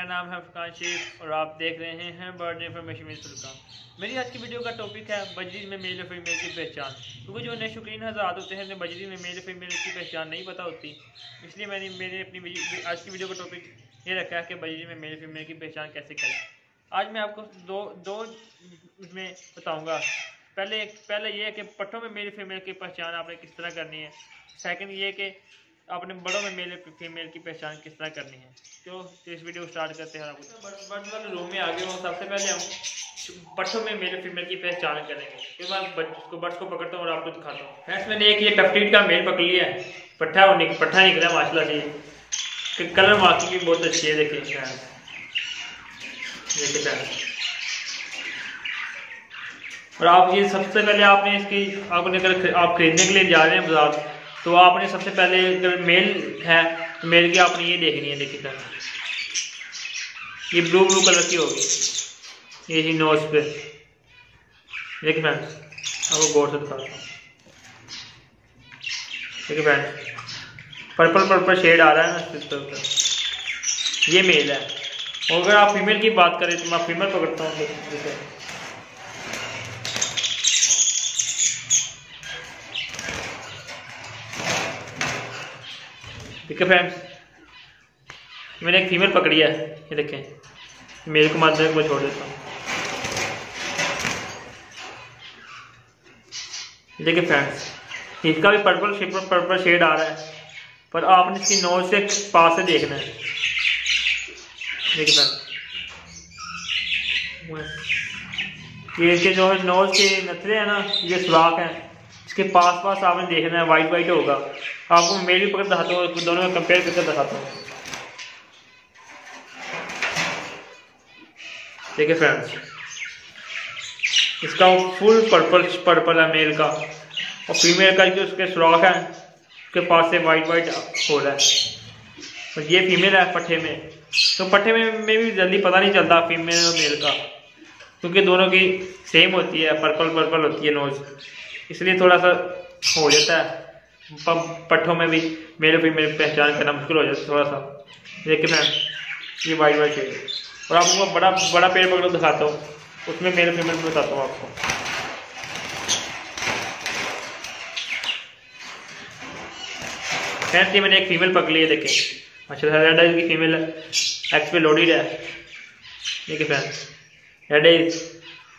मेरा नाम है फुरकान शेख और आप देख रहे हैं बर्ड इन्फॉर्मेशन विद फुरकान। मेरी आज की वीडियो का टॉपिक है बजरी में मेल और फीमेल की पहचान। क्योंकि जो नए शौकीन हज़रात होते हैं उन्हें बजरी में मेल और फीमेल की पहचान नहीं पता होती, इसलिए मैंने अपनी आज की वीडियो का टॉपिक ये रखा है कि बजरी में मेल और फीमेल की पहचान कैसे करें। आज मैं आपको दो में बताऊँगा। पहले ये है कि पट्टों में मेल फीमेल की पहचान आपने किस तरह करनी है। सेकंड ये कि आपने बड़ों में मेल फीमेल की पहचान किस तरह करनी है। तो इस वीडियो को स्टार्ट करते हैं। बर्ड वाले रूम में आगे हो, सबसे पहले हम पट्टों में मेल फीमेल की पहचान करेंगे। फिर मैं बर्ड्स को पकड़ता हूँ और आपको दिखाता हूँ। फ्रेंड्स, मैंने एक ये टफ्टीड का मेल पकड़ लिया है। पट्ठा निकला माशाल्लाह से। कलर मार्किंग भी बहुत अच्छी है। देखिए और आप ये सबसे पहले आपने इसकी अगर आप खरीदने के लिए जा रहे हैं बाजार, तो आपने सबसे पहले अगर मेल है तो मेल की आपने ये देखनी है। देखिए ये ब्लू कलर की होगी ये नोज पे। देखिए फ्रेंड्स, आपको गौर से दिखाता हूँ। देखिए फ्रेंड्स, पर्पल शेड आ रहा है ना इस तरफ, ये मेल है। और अगर आप फीमेल की बात करें तो मैं फीमेल पकड़ता हूँ। ठीक है फ्रेंड्स, मैंने एक फीमेल पकड़ी है। ये देखें, मेल को माध्यम को छोड़ देता हूँ। देखिए फ्रेंड्स, इसका भी पर्पल शेड आ रहा है, पर आपने इसकी नोज से पास से देखना है। देखिए फ्रेंड्स, ये इसके जो है नोज के नथरे हैं ना, ये सुराख है, इसके पास आपने देखना है। वाइट होगा। आपको मेल भी पकड़ दिखाता हूँ, दोनों में कंपेयर करके दिखाता हूँ। देखिए फ्रेंड्स, इसका फुल पर्पल है मेल का, और फीमेल का जो उसके सुराख है उसके पास से वाइट हो रहा है। और ये फीमेल है पट्ठे में। तो पट्ठे में भी जल्दी पता नहीं चलता फीमेल और मेल का, क्योंकि दोनों की सेम होती है, पर्पल होती है नोज, इसलिए थोड़ा सा हो जाता है। पट्ठों में भी मेल और फीमेल पहचान करना मुश्किल हो जाता है थोड़ा सा। देखिए फ्रेंड, ये वाइट शेड। और आपको बड़ा पेड़ पकड़ दिखाता हूँ, उसमें मेल और फीमेल बताता हूँ आपको। फ्रेंड्स, ये मैंने एक फीमेल पकड़ ली है। देखें माशाल्लाह, रेड आइज की फीमेल है, एक्स पे लोडेड है। देखिए फ्रेंड्स, रेड आइज,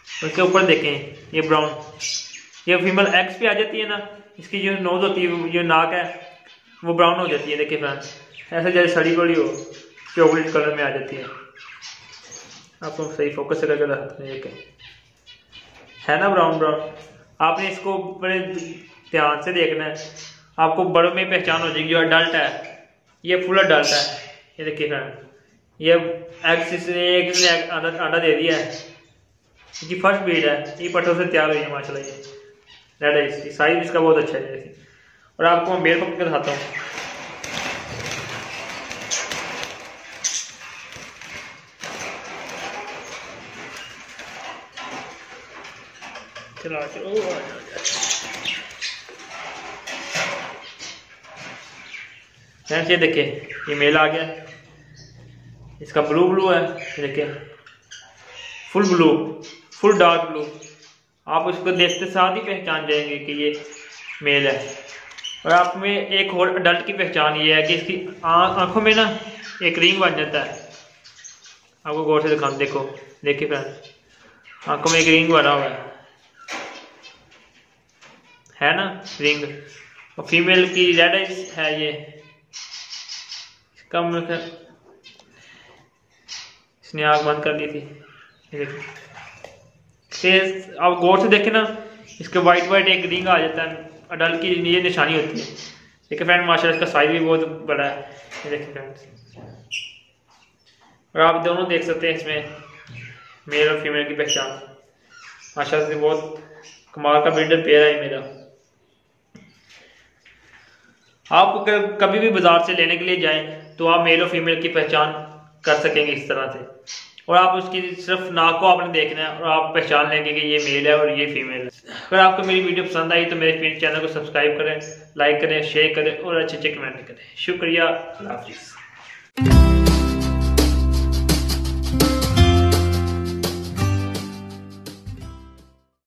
उसके ऊपर देखें ये ब्राउन, ये फीमेल एक्स पे आ जाती है ना, इसकी जो नोज होती है, जो नाक है, वो ब्राउन हो जाती है। देखिए फ्रेंड्स, ऐसे जैसे सड़ी पड़ी हो, चॉकलेट कलर में आ जाती है। आपको सही फोकस से करके दिखाते हैं, है ना ब्राउन। आपने इसको बड़े ध्यान से देखना है, आपको बड़ों में पहचान हो जाएगी। जो अडल्ट है, ये फुल अडल्ट है। ये देखिए फ्रेंड, ये एक अंडा दे दिया है, इसकी फर्स्ट ब्रीड है, ये पट्टों से तैयार हुई है माशाल्लाह। ये रेड है, इसकी साइज इसका बहुत अच्छा है। और आपको मैं मेल पकड़ के दिखाता हूँ। ये देखिए, ये मेल आ गया, इसका ब्लू है। देखिए फुल डार्क ब्लू। आप उसको देखते साथ ही पहचान जाएंगे कि ये मेल है। और आप में एक और अडल्ट की पहचान ये है कि इसकी आंखों में ना एक रिंग बन जाता है। आपको गौर से दिखाऊं, देखिए फ्रेंड, आंखों में एक रिंग बना हुआ है ना, रिंग। और फीमेल की रेड आइज है। ये इसका इसने आँख बंद कर ली थी। आप गौर से देखें ना, इसके वाइट एक रिंग आ जाता है, अडल्ट की ये निशानी होती है। देखिए फ्रेंड, माशाल्लाह इसका साइज भी बहुत बड़ा है। ये देखिए फ्रेंड्स, और आप दोनों देख सकते हैं इसमें मेल और फीमेल की पहचान। माशाल्लाह से बहुत कमाल का ब्रीडर पेयर है मेरा। आप कभी भी बाजार से लेने के लिए जाएं तो आप मेल और फीमेल की पहचान कर सकेंगे इस तरह से। और आप उसकी सिर्फ नाक को आपने देखना है और आप पहचान लेंगे कि ये मेल है और ये फीमेल है। अगर आपको मेरी वीडियो पसंद आई तो मेरे चैनल को सब्सक्राइब करें, लाइक करें, शेयर करें और अच्छे कमेंट करें। शुक्रिया, अल्लाह हाफिज़।